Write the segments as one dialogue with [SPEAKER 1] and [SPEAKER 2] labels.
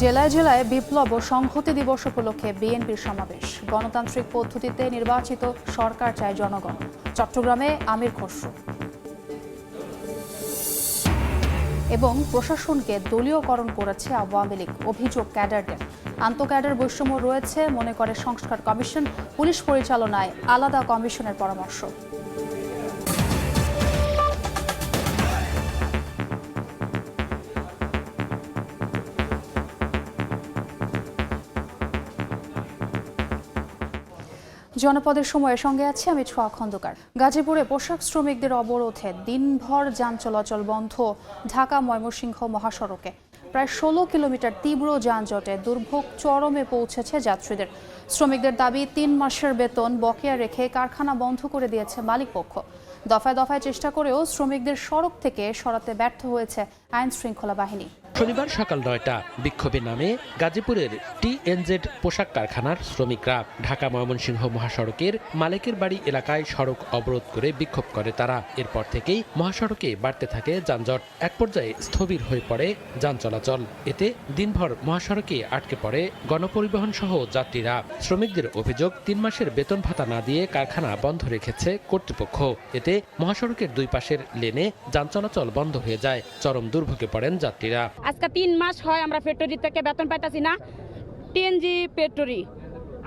[SPEAKER 1] জেলায় জেলায় বিপ্লব ও সংহতি দিবস উপলক্ষে বিএনপির সমাবেশ। গণতান্ত্রিক পদ্ধতিতে নির্বাচিত সরকার চায় জনগণ। চট্টগ্রামে আমির খসরু। এবং প্রশাসনকে দলীয়করণ করেছে আওয়ামী লীগ, অভিযোগ ক্যাডারদের। আন্তঃক্যাডার বৈষম্য রয়েছে মনে করে সংস্কার কমিশন। পুলিশ পরিচালনায় আলাদা কমিশনের পরামর্শ। জনপদের সময়ের সঙ্গে আছে আমি ছোঁয়া খন্দকার। গাজীপুরে পোশাক শ্রমিকদের অবরোধে দিনভর যান চলাচল বন্ধ ঢাকা ময়মনসিংহ মহাসড়কে। প্রায় 16 কিলোমিটার তীব্র যানজটে দুর্ভোগ চরমে পৌঁছেছে যাত্রীদের। শ্রমিকদের দাবি 3 মাসের বেতন বকেয়া রেখে কারখানা বন্ধ করে দিয়েছে মালিকপক্ষ। দফায় দফায় চেষ্টা করেও শ্রমিকদের সড়ক থেকে সরাতে ব্যর্থ হয়েছে আইন শৃঙ্খলা বাহিনী।
[SPEAKER 2] শনিবার সকাল 9টা বিক্ষোভে নামে গাজীপুরের টিএনজেড পোশাক কারখানার শ্রমিকরা। ঢাকা ময়মনসিংহ মহাসড়কের মালিকের বাড়ি এলাকায় সড়ক অবরোধ করে বিক্ষোভ করে তারা। এরপর থেকেই মহাসড়কে বাড়তে থাকে যানজট। এক পর্যায়ে স্থবির হয়ে পড়ে যান চলাচল। এতে দিনভর মহাসড়কে আটকে পড়ে গণপরিবহন সহ যাত্রীরা। শ্রমিকদের অভিযোগ 3 মাসের বেতন ভাতা না দিয়ে কারখানা বন্ধ রেখেছে কর্তৃপক্ষ। এতে মহাসড়কের দুই পাশের লেনে যান চলাচল বন্ধ হয়ে যায়। চরম দুর্ভোগে পড়েন যাত্রীরা।
[SPEAKER 3] আজকে 3 মাস হয় আমরা ফ্যাক্টরি থেকে বেতন পাইতাছি না, টিএনজি ফ্যাক্টরি।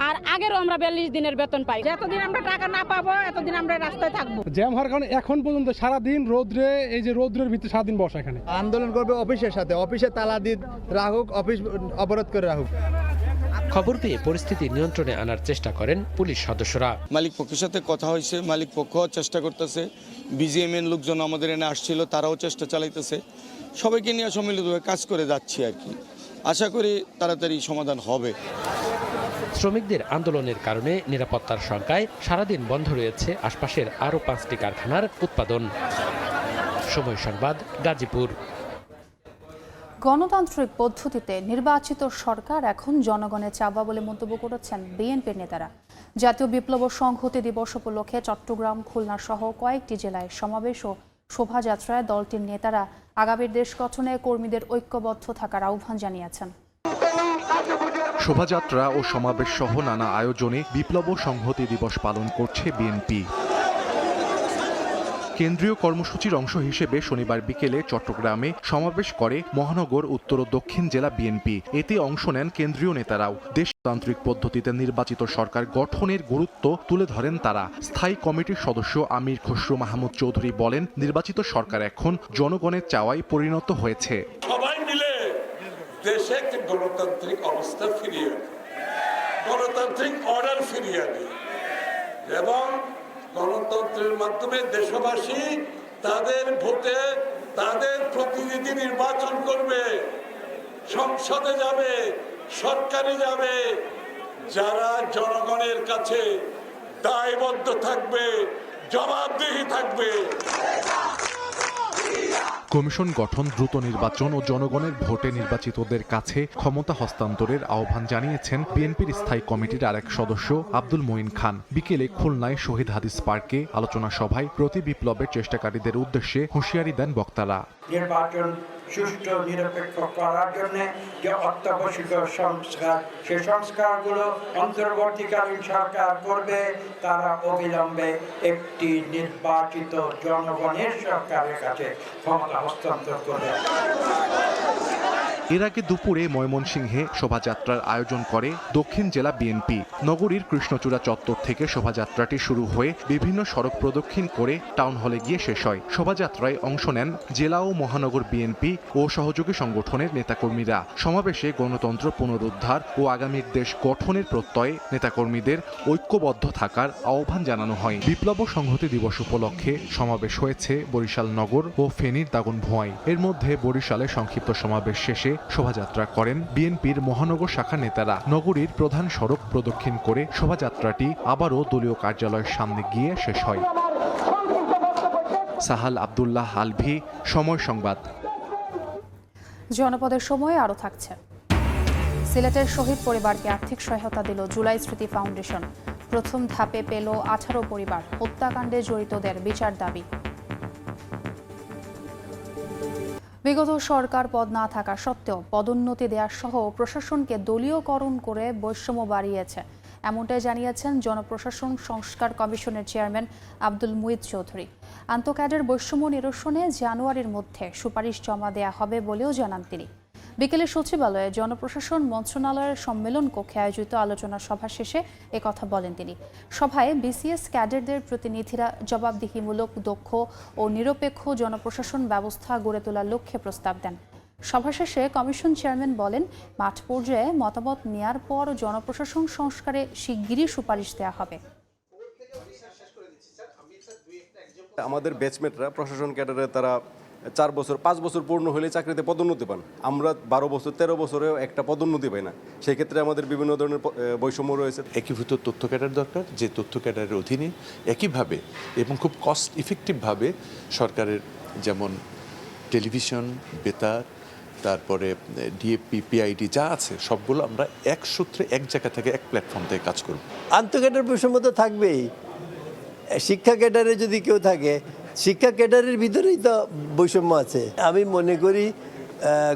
[SPEAKER 3] আর আগেরও আমরা 42 দিনের বেতন পাই। যতদিন আমরা টাকা না পাবো এতদিন আমরা রাস্তায় থাকবো।
[SPEAKER 4] জ্যাম হওয়ার কারণে এখন পর্যন্ত সারাদিন রোদ্রে, এই যে রোদ্রের ভিতরে সারাদিন বসা এখানে
[SPEAKER 5] আন্দোলন করবে অফিসের সাথে, অফিসে তালা দিয়ে রাখুক, অফিস অবরোধ করে রাখুক।
[SPEAKER 2] খবর পেয়ে পরিস্থিতি নিয়ন্ত্রণে আনার চেষ্টা করেন পুলিশ সদস্যরা।
[SPEAKER 6] মালিক পক্ষের সাথে কথা হয়েছে, মালিক পক্ষ চেষ্টা করতেছে। বিজিএমএর লোকজন আমাদের এনে আসছিল, তারাও চেষ্টা চালাইতেছে। সবাইকে নিয়ে সম্মিলিতভাবে কাজ করে যাচ্ছি আর কি। আশা করি তাড়াতাড়ি সমাধান হবে।
[SPEAKER 2] শ্রমিকদের আন্দোলনের কারণে নিরাপত্তার শঙ্কায় সারাদিন বন্ধ রয়েছে আশপাশের আরও 5টি কারখানার উৎপাদন। সময় সংবাদ, গাজীপুর।
[SPEAKER 1] গণতান্ত্রিক পদ্ধতিতে নির্বাচিত সরকার এখন জনগণের চাওয়া বলে মন্তব্য করেছেন বিএনপির নেতারা। জাতীয় বিপ্লব ও সংহতি দিবস উপলক্ষে চট্টগ্রাম, খুলনা সহ কয়েকটি জেলায় সমাবেশ ও শোভাযাত্রায় দলটির নেতারা আগামীর দেশ গঠনে কর্মীদের ঐক্যবদ্ধ থাকার আহ্বান জানিয়েছেন।
[SPEAKER 7] শোভাযাত্রা ও সমাবেশ সহ নানা আয়োজনে বিপ্লব ও সংহতি দিবস পালন করছে বিএনপি। কেন্দ্রীয় কর্মসূচির অংশ হিসেবে শনিবার বিকেলে চট্টগ্রামে সমাবেশ করে মহানগর উত্তর ও দক্ষিণ জেলা বিএনপি। এতে অংশ নেন কেন্দ্রীয় নেতারাও। দেশতান্ত্রিক পদ্ধতিতে নির্বাচিত সরকার গঠনের গুরুত্ব তুলে ধরেন তারা। স্থায়ী কমিটির সদস্য আমির খসরু মাহমুদ চৌধুরী বলেন, নির্বাচিত সরকার এখন জনগণের চাওয়ায় পরিণত হয়েছে।
[SPEAKER 8] সবাই মিলে দেশে একটি গণতান্ত্রিক অবস্থা ফিরিয়ে আনে, গণতান্ত্রিক অর্ডার ফিরিয়ে আনে এবং গণতন্ত্রের মাধ্যমে দেশবাসী তাদের ভোটে তাদের প্রতিনিধি নির্বাচন করবে, সংসদে যাবে, সরকারে যাবে। যারা জনগণের কাছে দায়বদ্ধ থাকবে, জবাবদিহি থাকবে।
[SPEAKER 7] কমিশন গঠন, দ্রুত নির্বাচন ও জনগণের ভোটে নির্বাচিতদের কাছে ক্ষমতা হস্তান্তরের আহ্বান জানিয়েছেন বিএনপির স্থায়ী কমিটির আরেক সদস্য আব্দুল মঈন খান। বিকেলে খুলনায় শহীদ হাদিস পার্কে আলোচনা সভায় প্রতি বিপ্লবের চেষ্টাকারীদের উদ্দেশ্যে হুঁশিয়ারি দেন বক্তারা।
[SPEAKER 9] নির্বাচন সুষ্ঠু নিরপেক্ষ করার জন্য যে অত্যাবশ্যক সংস্কার, সেই সংস্কারগুলো অন্তর্বর্তীকালীন সরকার করবে। তারা অবিলম্বে একটি নির্বাচিত জনগণের সরকারের কাছে ক্ষমতা হস্তান্তর করবে।
[SPEAKER 7] এর আগে দুপুরে ময়মনসিংহে শোভাযাত্রার আয়োজন করে দক্ষিণ জেলা বিএনপি। নগরীর কৃষ্ণচূড়া চত্বর থেকে শোভাযাত্রাটি শুরু হয়ে বিভিন্ন সড়ক প্রদক্ষিণ করে টাউন হলে গিয়ে শেষ হয়। শোভাযাত্রায় অংশ নেন জেলা ও মহানগর বিএনপি ও সহযোগী সংগঠনের নেতাকর্মীরা। সমাবেশে গণতন্ত্র পুনরুদ্ধার ও আগামীর দেশ গঠনের প্রত্যয়ে নেতাকর্মীদের ঐক্যবদ্ধ থাকার আহ্বান জানানো হয়। বিপ্লব ও সংহতি দিবস উপলক্ষে সমাবেশ হয়েছে বরিশাল নগর ও ফেনীর দাগনভূঞায়। এর মধ্যে বরিশালে সংক্ষিপ্ত সমাবেশ শেষে শোভাযাত্রা করেন বিএনপির মহানগর শাখা নেতারা। নগরীর প্রধান সড়ক প্রদক্ষিণ করে শোভাযাত্রাটি আবারও দলীয় কার্যালয়ের সামনে গিয়ে শেষ হয়। সাহাল আব্দুল্লাহ আলভি, সময় সংবাদ।
[SPEAKER 1] জনপদের সময় আরও থাকছে। সিলেটের শহীদ পরিবারকে আর্থিক সহায়তা দিল জুলাই স্মৃতি ফাউন্ডেশন। প্রথম ধাপে পেল 18 পরিবার। হত্যাকাণ্ডে জড়িতদের বিচার দাবি। বিগত সরকার পদ না থাকা সত্ত্বেও পদোন্নতি দেওয়া সহ প্রশাসনকে দলীয়করণ করে বৈষম্য বাড়িয়েছে, এমনটাই জানিয়েছেন জনপ্রশাসন সংস্কার কমিশনের চেয়ারম্যান আব্দুল মুইত চৌধুরী। আন্তঃক্যাডার বৈষম্য নিরসনে জানুয়ারির মধ্যে সুপারিশ জমা দেওয়া হবে বলেও জানান তিনি। বিকেলে সচিবালয়ে জনপ্রশাসন মন্ত্রণালয়ের সম্মেলন কক্ষে আয়োজিত আলোচনা সভা শেষে একথা বলেন তিনি। সভায় বিসিএস ক্যাডারদের প্রতিনিধিরা জবাবদিহিমূলক, দক্ষ ও নিরপেক্ষ জনপ্রশাসন ব্যবস্থা গড়ে তোলার লক্ষ্যে প্রস্তাব দেন। সভা শেষে কমিশন চেয়ারম্যান বলেন, মাঠ পর্যায়ে মতামত নেওয়ার পর জনপ্রশাসন সংস্কারে শিগগিরই সুপারিশ দেওয়া হবে।
[SPEAKER 10] আমাদের ব্যাচমেটরা প্রশাসন ক্যাডারে তারা 4 বছর 5 বছর পূর্ণ হলে চাকরিতে পদোন্নতি পান। আমরা 12 বছর 13 বছরেও একটা পদোন্নতি পাই না। সেই ক্ষেত্রে আমাদের বিভিন্ন ধরনের বৈষম্য রয়েছে।
[SPEAKER 11] একীভূত তথ্য ক্যাডার দরকার, যে তথ্য ক্যাডারের অধীনে একইভাবে এবং খুব কস্ট ইফেক্টিভভাবে সরকারের যেমন টেলিভিশন, বেতার, তারপরে ডিএপি, পিআইডি যা আছে সবগুলো আমরা এক সূত্রে এক জায়গা থেকে এক প্ল্যাটফর্ম থেকে কাজ করব।
[SPEAKER 12] আন্তঃক্যাডার বৈষম্য তো থাকবেই। শিক্ষা ক্যাডারে যদি কেউ থাকে, শিক্ষা ক্যাডারের ভিতরেই তো বৈষম্য আছে। আমি মনে করি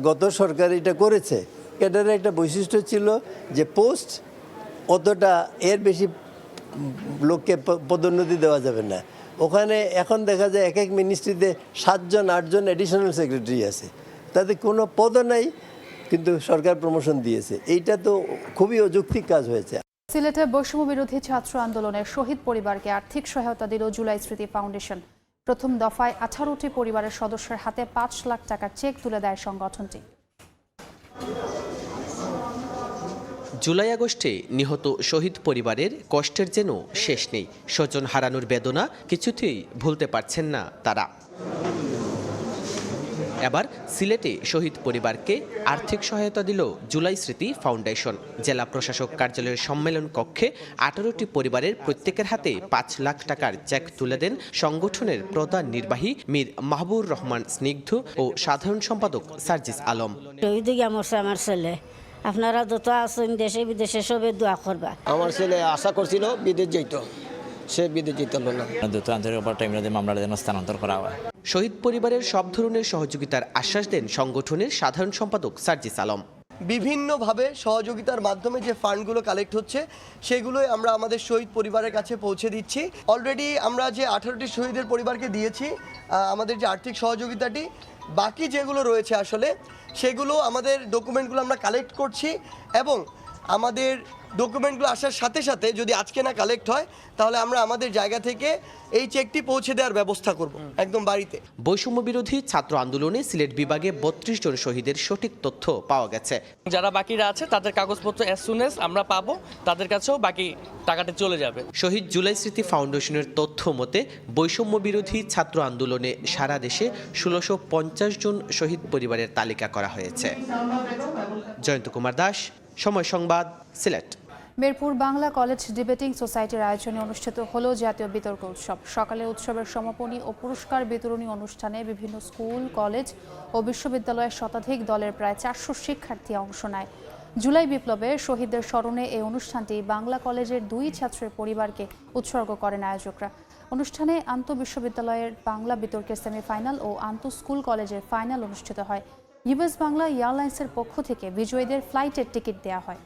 [SPEAKER 12] গত সরকার এটা করেছে। ক্যাডারের একটা বৈশিষ্ট্য ছিল যে পোস্ট অতটা এর বেশি লোককে পদোন্নতি দেওয়া যাবে না। ওখানে এখন দেখা যায় এক মিনিস্ট্রিতে 7 জন 8 জন অ্যাডিশনাল সেক্রেটারি আছে, তাতে কোনো পদও নাই, কিন্তু সরকার প্রমোশন দিয়েছে। এইটা তো খুবই অযৌক্তিক কাজ হয়েছে।
[SPEAKER 1] সিলেটে বৈষম্য বিরোধী ছাত্র আন্দোলনের শহীদ পরিবারকে আর্থিক সহায়তা দিল জুলাই স্মৃতি ফাউন্ডেশন। প্রথম দফায় 18টি পরিবারের সদস্যের হাতে 5 লাখ টাকার চেক তুলে দেয় সংগঠনটি।
[SPEAKER 13] জুলাই আগস্টে নিহত শহীদ পরিবারের কষ্টের যেন শেষ নেই। স্বজন হারানোর বেদনা কিছুতেই ভুলতে পারছেন না তারা। এবার সিলেটে শহীদ পরিবারকে আর্থিক সহায়তা দিল জুলাই স্মৃতি ফাউন্ডেশন। জেলা প্রশাসক কার্যালয়ের সম্মেলন কক্ষে 18টি পরিবারের প্রত্যেকের হাতে 5 লাখ টাকার চেক তুলে দেন সংগঠনের প্রধান নির্বাহী মীর মাহবুর রহমান স্নিগ্ধ ও সাধারণ সম্পাদক সার্জিস আলম।
[SPEAKER 14] আমার ছেলে, আপনারা যত আছেন দেশে বিদেশে সবে দোয়া করবা।
[SPEAKER 12] আমার ছেলে আশা করছিল বিদেশ যেত, সে বিদেশ যেত না।
[SPEAKER 15] দ্রুত আন্তর্জাতিক ট্রাইব্যুনালে মামলাটা যেন স্থানান্তর করা হয়।
[SPEAKER 13] শহীদ পরিবারের সব ধরনের সহযোগিতার আশ্বাস দেন সংগঠনের সাধারণ সম্পাদক সার্জিস আলম।
[SPEAKER 12] বিভিন্নভাবে সহযোগিতার মাধ্যমে যে ফান্ডগুলো কালেক্ট হচ্ছে সেগুলোই আমরা আমাদের শহীদ পরিবারের কাছে পৌঁছে দিচ্ছি। অলরেডি আমরা যে 18টি শহীদের পরিবারকে দিয়েছি আমাদের যে আর্থিক সহযোগিতাটি, বাকি যেগুলো রয়েছে আসলে সেগুলো আমাদের ডকুমেন্টগুলো আমরা কালেক্ট করছি এবং আমাদের ডকুমেন্টগুলো আসার সাথে সাথে যদি আজকে না কালেক্ট হয় তাহলে আমরা আমাদের জায়গা থেকে এই চেকটি পৌঁছে দেওয়ার ব্যবস্থা করব একদম বাড়িতে।
[SPEAKER 13] বৈষম্য বিরোধী ছাত্র আন্দোলনে সিলেট বিভাগে 32 জন শহীদের সঠিক তথ্য পাওয়া গেছে।
[SPEAKER 16] যারা বাকিরা আছে তাদের কাগজপত্র as soon as আমরা পাবো, তাদের কাছেও বাকি টাকাটা চলে যাবে।
[SPEAKER 13] শহীদ জুলাই স্মৃতি ফাউন্ডেশনের তথ্য মতে বৈষম্য বিরোধী ছাত্র আন্দোলনে সারা দেশে 1650 জন শহীদ পরিবারের তালিকা করা হয়েছে। জয়ন্ত কুমার দাস, সময় সংবাদ, সিলেট।
[SPEAKER 1] মেরপুর বাংলা কলেজ ডিবেটিং সোসাইটির আয়োজনে অনুষ্ঠিত হলো জাতীয় বিতর্ক উৎসব। সকালে উৎসবের সমাপনী ও পুরস্কার বিতরণী অনুষ্ঠানে বিভিন্ন স্কুল, কলেজ ও বিশ্ববিদ্যালয়ের শতাধিক দলের প্রায় 400 শিক্ষার্থী অংশ নেয়। জুলাই বিপ্লবে শহীদদের স্মরণে এই অনুষ্ঠানটি বাংলা কলেজের 2 ছাত্রের পরিবারকে উৎসর্গ করেন আয়োজকরা। অনুষ্ঠানে আন্তঃবিশ্ববিদ্যালয়ের বাংলা বিতর্কের সেমিফাইনাল ও আন্তঃস্কুল কলেজের ফাইনাল অনুষ্ঠিত হয়। ইউএস বাংলা এয়ারলাইন্সের পক্ষ থেকে বিজয়ীদের ফ্লাইটের টিকিট দেওয়া হয়।